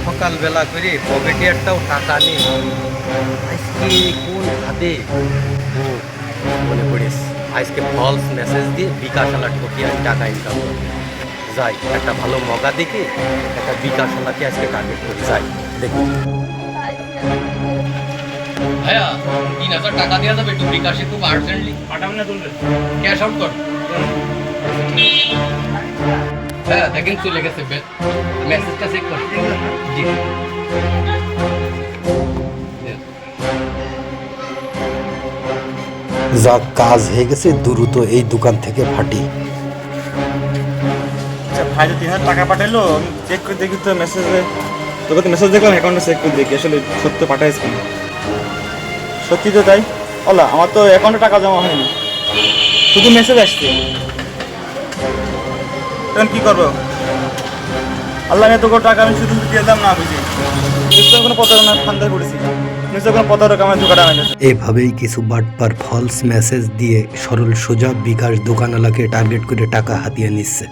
সকালবেলা করে পকেটে একটাও টাকা নেই, আজকে কোন ভাবে মনে করিস আজকে ফলস মেসেজ দিয়ে বিকাশ আলা ঠকিয়ে আমি টাকা ইনকাম করবো। যাই একটা ভালো মগা দেখে একটা বিকাশ আলাকে আজকে টার্গেট করি, যাই দেখি। ভাইয়া 3,000 টাকা দেওয়া যাবে একটু বিকাশে, খুব আর্জেন্টলি পাঠাবেন না তুলবে ক্যাশ আউট কর। হ্যাঁ দেখেন চলে গেছে, মেসেজটা চেক কর। জি যা কাজ হয়ে গেছে, দ্রুত এই দোকান থেকে ফাটি। আচ্ছা ভাই যে 3,000 টাকা পাঠাইলো, আমি চেক করে দেখি তো মেসেজে, তোকে তো মেসেজ দেখলাম, অ্যাকাউন্টে চেক করে দেখি আসলে সত্য পাঠাইস কিনা। সত্যি তো তাই। ওলা আমার তো অ্যাকাউন্টে টাকা জমা হয়নি, শুধু মেসেজ আসছে। তখন কী করবো? আল্লাহ এত করে টাকা আমি শুধু দিয়ে দাম না বুঝি, নিশ্চয় কোনো প্রতারণার ফান্দায় পড়েছি, নিশ্চয় কোনো প্রতারক আমার ধোকাটা হয়নি। এভাবেই কিছু বাটপার ফলস মেসেজ দিয়ে সরল সোজা বিকাশ দোকানওয়ালাকে টার্গেট করে টাকা হাতিয়ে নিচ্ছে।